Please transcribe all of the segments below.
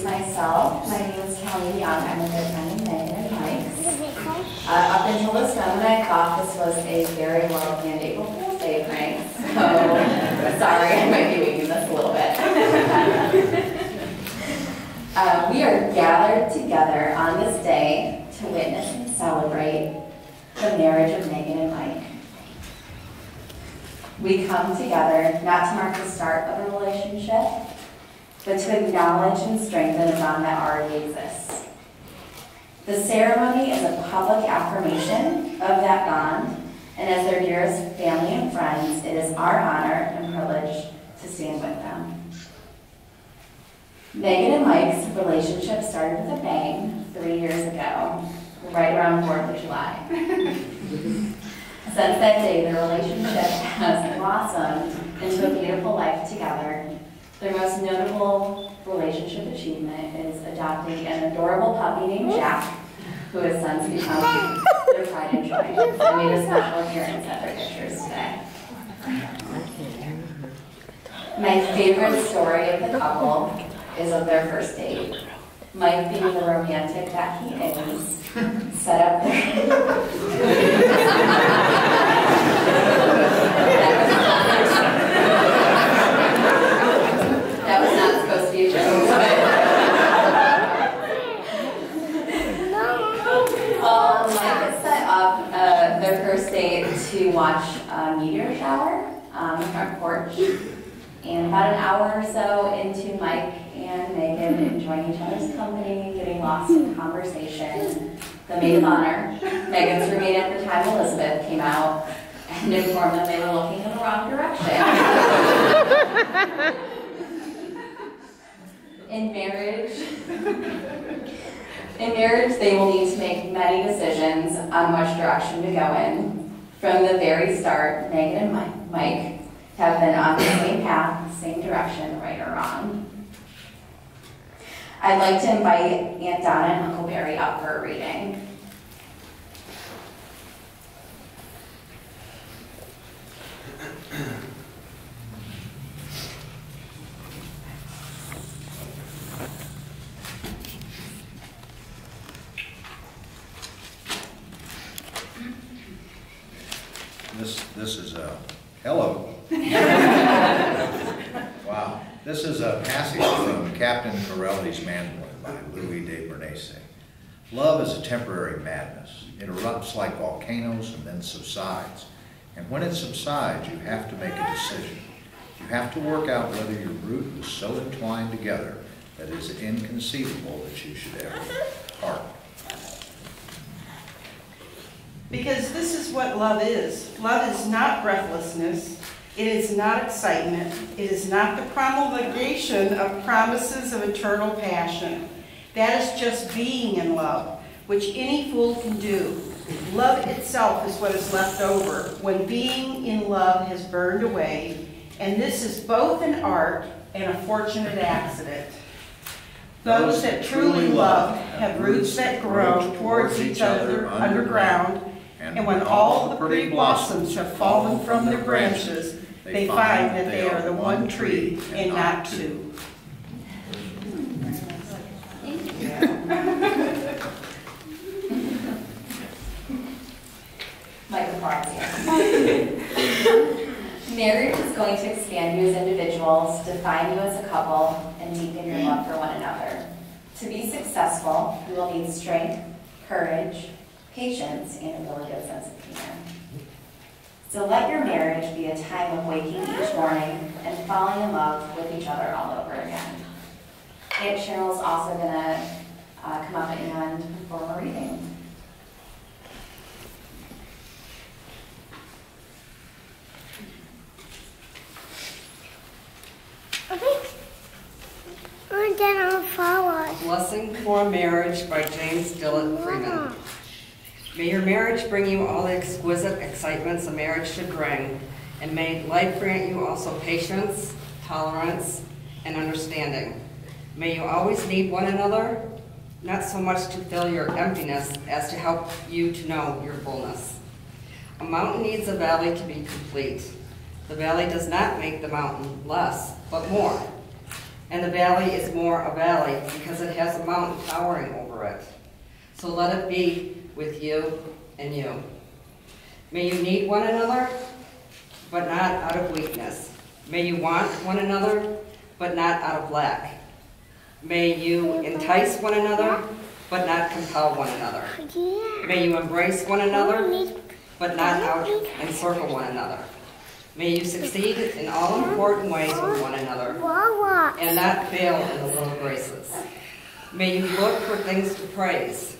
myself. My name is Kelly Young. I'm a good friend of Megan and Mike's. Up until this moment, I thought this was a very well-planned April Fool's Day prank. So, sorry, I might be winging this a little bit. We are gathered together on this day to witness and celebrate the marriage of Megan and Mike. We come together not to mark the start of a relationship, but to acknowledge and strengthen a bond that already exists. The ceremony is a public affirmation of that bond, and as their dearest family and friends, it is our honor and privilege to stand with them. Megan and Mike's relationship started with a bang 3 years ago, right around 4th of July. Since that day, their relationship has blossomed into a beautiful life together. Their most notable relationship achievement is adopting an adorable puppy named Jack, who has since become their pride and joy. I made a special appearance at their pictures today. My favorite story of the couple is of their first date. Mike, being the romantic that he is, set up their... That was not supposed to be a joke. Mike had set up their first date to watch a meteor shower on the front porch. And about an hour or so into Mike and Megan enjoying each other's company, getting lost in conversation, the maid of honor, Megan's roommate at the time, Elizabeth, came out and informed them they were looking in the wrong direction. In marriage, they will need to make many decisions on which direction to go in. From the very start, Megan and Mike have been on the same path, same direction, right or wrong. I'd like to invite Aunt Donna and Uncle Barry up for a reading. This is a, hello. Wow. This is a passage from Captain Corelli's Mandolin by Louis de Bernays. Love is a temporary madness. It erupts like volcanoes and then subsides. And when it subsides, you have to make a decision. You have to work out whether your root was so entwined together that it is inconceivable that you should ever part. Because this is what love is. Love is not breathlessness. It is not excitement. It is not the promulgation of promises of eternal passion. That is just being in love, which any fool can do. Love itself is what is left over when being in love has burned away, and this is both an art and a fortunate accident. Those that truly love have roots that grow towards each other underground, and when all the pretty blossoms have fallen from their branches, they find that they are the one tree and not two. Michael Barnes here. Marriage is going to expand you as individuals, define you as a couple, and deepen your love for one another. To be successful, you will need strength, courage, patience, and a really good sense of humor. So let your marriage be a time of waking each morning and falling in love with each other all over again. Aunt Cheryl's also going to come up and perform a reading. Blessing for Marriage by James Dillett Freeman. May your marriage bring you all the exquisite excitements a marriage should bring, and may life grant you also patience, tolerance, and understanding. May you always need one another, not so much to fill your emptiness as to help you to know your fullness. A mountain needs a valley to be complete. The valley does not make the mountain less, but more. And the valley is more a valley because it has a mountain towering over it. So let it be with you and you. May you need one another, but not out of weakness. May you want one another, but not out of lack. May you entice one another, but not compel one another. May you embrace one another, but not out-encircle one another. May you succeed in all important ways with one another, and not fail in the little graces. May you look for things to praise.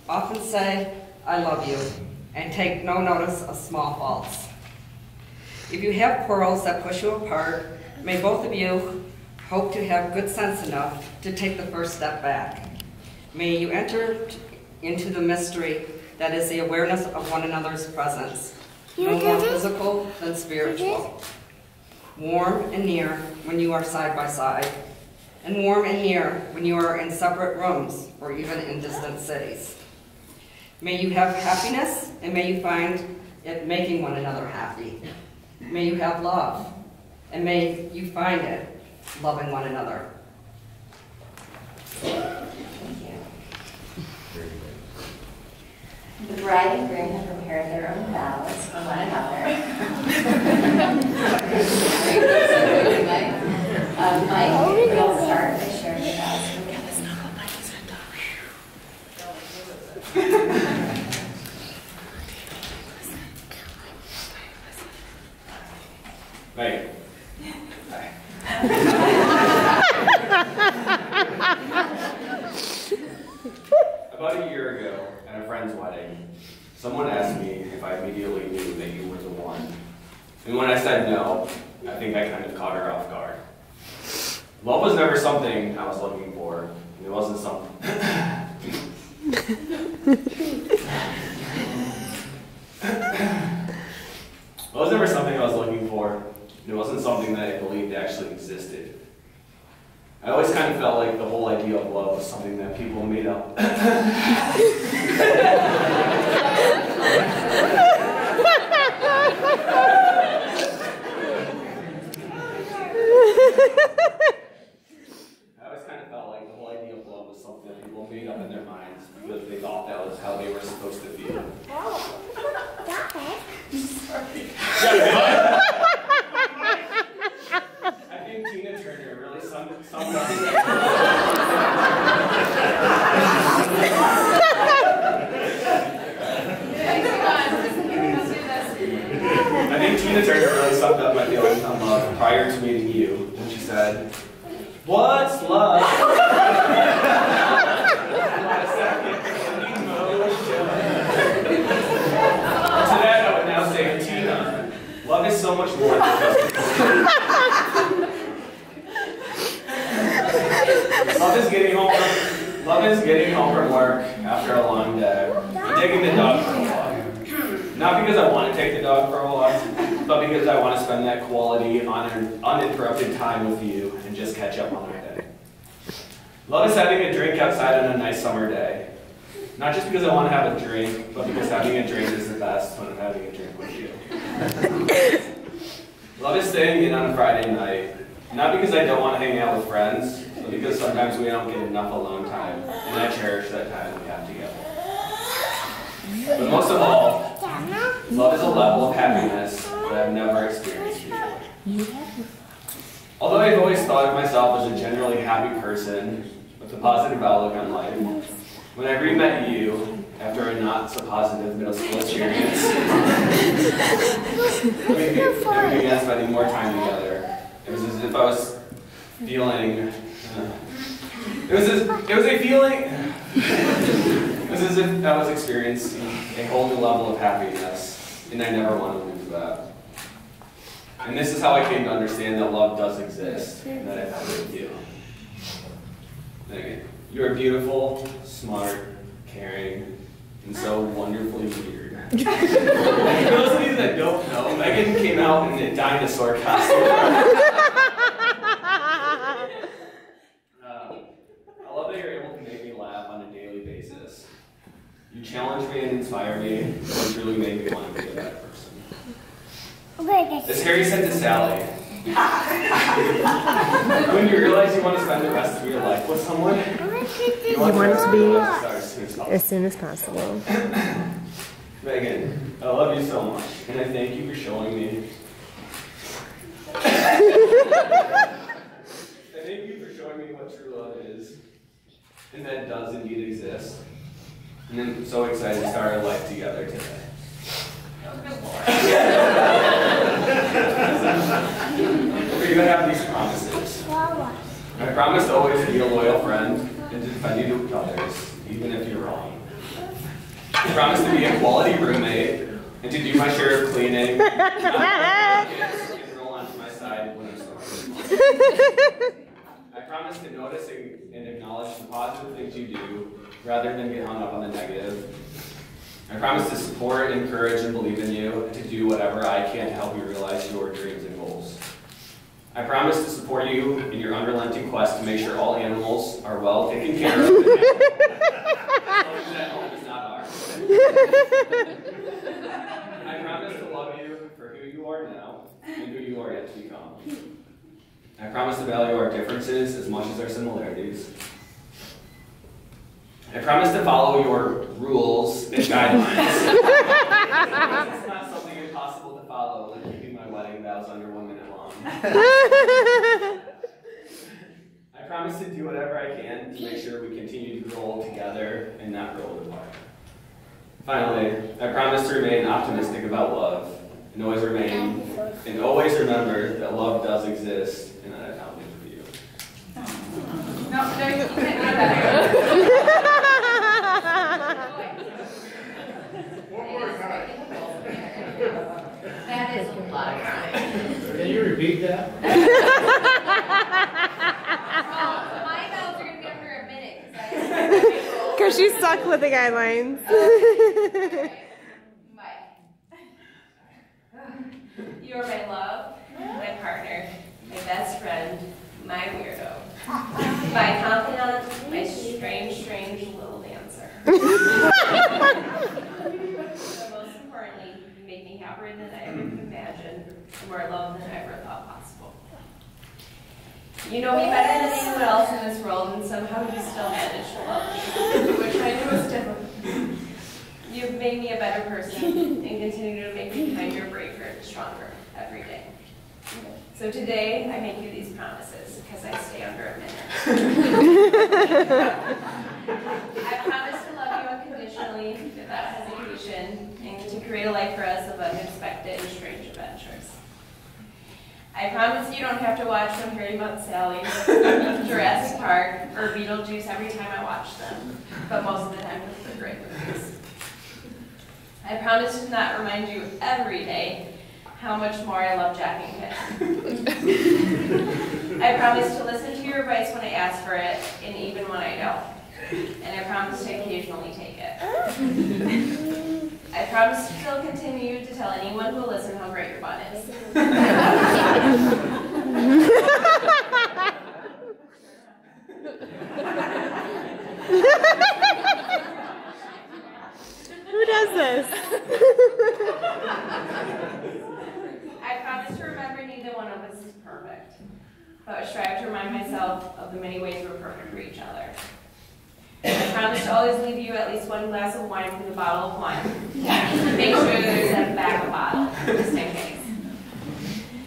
Often say, I love you, and take no notice of small faults. If you have quarrels that push you apart, may both of you hope to have good sense enough to take the first step back. May you enter into the mystery that is the awareness of one another's presence, no more physical than spiritual. Warm and near when you are side by side, and warm and near when you are in separate rooms or even in distant cities. May you have happiness, and may you find it making one another happy. May you have love, and may you find it loving one another. The bride and groom have prepared their own vows for one another. Mike will start by sharing the vows for Right. About a year ago, at a friend's wedding, someone asked me if I immediately knew that you were the one. And when I said no, I think I kind of caught her off guard. Love was never something I was looking for, and it wasn't something... It was never something I was looking for, and it wasn't something that I believed actually existed. I always kind of felt like the whole idea of love was something that people made up. Made up in their minds because they thought that was how they were supposed to feel. I think Tina Turner really summed up I think Tina Turner really summed up my feelings on love prior to meeting you when she said, "What's love?" Love is so much more than just Love is getting home from work after a long day and taking the dog for a walk. Not because I want to take the dog for a walk, but because I want to spend that quality, uninterrupted time with you and just catch up on our day. Love is having a drink outside on a nice summer day. Not just because I want to have a drink, but because having a drink is the best when I'm having a drink with you. Love is staying in on a Friday night, not because I don't want to hang out with friends, but because sometimes we don't get enough alone time, and I cherish that time we have together. But most of all, love is a level of happiness that I've never experienced before. Although I've always thought of myself as a generally happy person with a positive outlook on life, when I re-met you, after a not-so-positive middle school experience, we began spending more time together. It was as if I was feeling... It was as if I was experiencing a whole new level of happiness, and I never wanted to lose that. And this is how I came to understand that love does exist, and that I found it with you. Again, you are beautiful, smart, caring, and so wonderfully weird. For those of you that don't know, Megan came out in a dinosaur costume. I love that you're able to make me laugh on a daily basis. You challenge me and inspire me, and truly make me want to be a better person. As Harry said to Sally, When you realize you want to spend the rest of your life with someone, you want it to be as soon as possible. Megan, I love you so much, and I thank you for showing me. I thank you for showing me what true love is, and that it does indeed exist. And I'm so excited to start our life together today. We're gonna have these promises. I promise to always be a loyal friend and to defend you to others, even if you're wrong. I promise to be a quality roommate and to do my share of cleaning. And roll onto my side when I'm snoring. I promise to notice and acknowledge the positive things you do rather than get hung up on the negative. I promise to support, encourage, and believe in you and to do whatever I can to help you realize your dreams and goals. I promise to support you in your unrelenting quest to make sure all animals are well taken care of. As long as that home is not ours. I promise to love you for who you are now and who you are yet to become. I promise to value our differences as much as our similarities. I promise to follow your rules and guidelines. It's not something impossible to follow, like keeping my wedding vows under 1 minute long. I promise to do whatever I can to make sure we continue to grow together and not grow apart. Finally, I promise to remain optimistic about love and always remember that love does exist and that I found it for you. No, you can't do that. That is a lot of crying. Can you repeat that? My vows are going to be under a minute. Because she's stuck with the guidelines. You are my love, my partner, my best friend, my weirdo, my confidant, my strange little dancer. But most importantly, you make me happier than I ever could imagine, and more loved than I ever thought possible. You know me better than anyone else in this world, and somehow you still manage to love me, which I know is different. You've made me a better person, and continue to make me kinder, braver, and stronger every day. So today, I make you these promises, because I stay under a minute. I promise to love you unconditionally, without hesitation, and to create a life for us of unexpected and strange adventures. I promise you don't have to watch from Harry Met Sally, Jurassic Park, or Beetlejuice every time I watch them, but most of the time they're great movies. I promise to not remind you every day how much more I love Jack and Kit. I promise to listen to your advice when I ask for it, and even when I don't. And I promise to occasionally take it. I promise to still continue to tell anyone who will listen how great your butt is. Who does this? I promise to remember neither one of us is perfect, but I strive to remind myself of the many ways we're perfect for each other. I promise to always leave you at least one glass of wine from the bottle of wine. Make sure there's a backup bottle, just in case.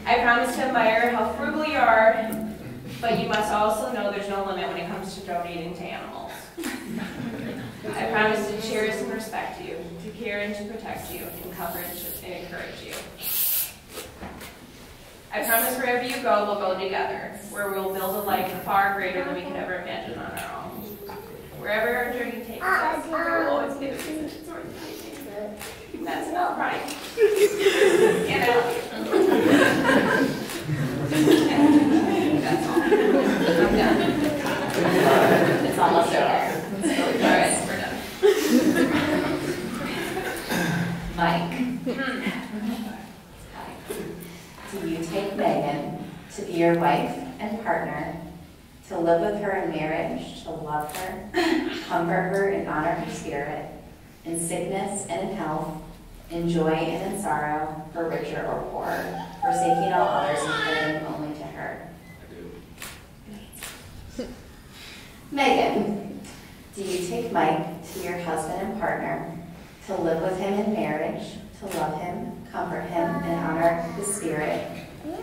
I promise to admire how frugal you are, but you must also know there's no limit when it comes to donating to animals. I promise to cherish and respect you, to care and to protect you, and comfort and encourage you. I promise wherever you go, we'll go together, where we'll build a life far greater than we could ever imagine on our own. Wherever our journey takes us, we will always be a reason it's worth taking. That's not right. And I love you. That's all. I'm done. It's almost over. All right, we're done. Mike. Do you take Megan to be your wife and partner, to live with her in marriage, to love her, comfort her and honor her spirit, in sickness and in health, in joy and in sorrow, for richer or poorer, forsaking all others and holding only to her. I do. Megan, do you take Mike to be your husband and partner, to live with him in marriage, to love him, comfort him, and honor his spirit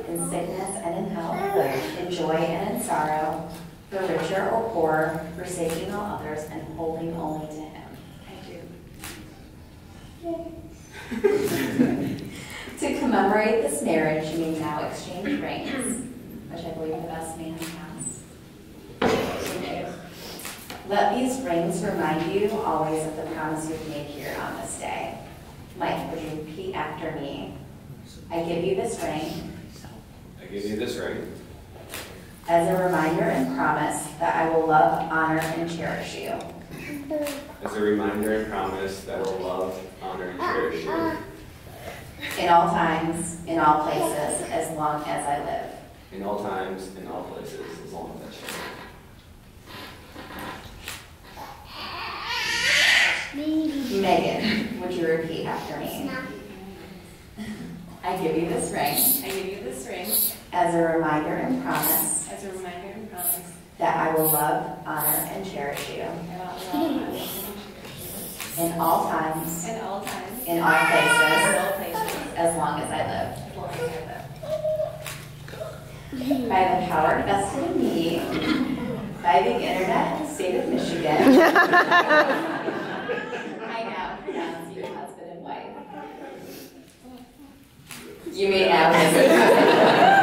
in sickness and in health, in joy and in sorrow, for richer or poorer, forsaking all others and holding only to him? I do. To commemorate this marriage, you may now exchange rings, which I believe the best man has. Let these rings remind you always of the promise you've made here on this day. Mike, would you repeat after me? I give you this ring I give you this ring as a reminder and promise that I will love, honor, and cherish you. as a reminder and promise that I will love, honor, and cherish you In all times, in all places, as long as I live. in all times, in all places, as long as I shall. Megan, would you repeat after me? I give you this ring I give you this ring as a reminder and promise as a reminder and promise that I will love, honor, and cherish you that I will love, honor, and cherish in all times, you in all times, in all places, in all places, as long as I live. as long as I live. By the power vested in me by the internet state of Michigan, I now pronounce you husband and wife. You may now visit.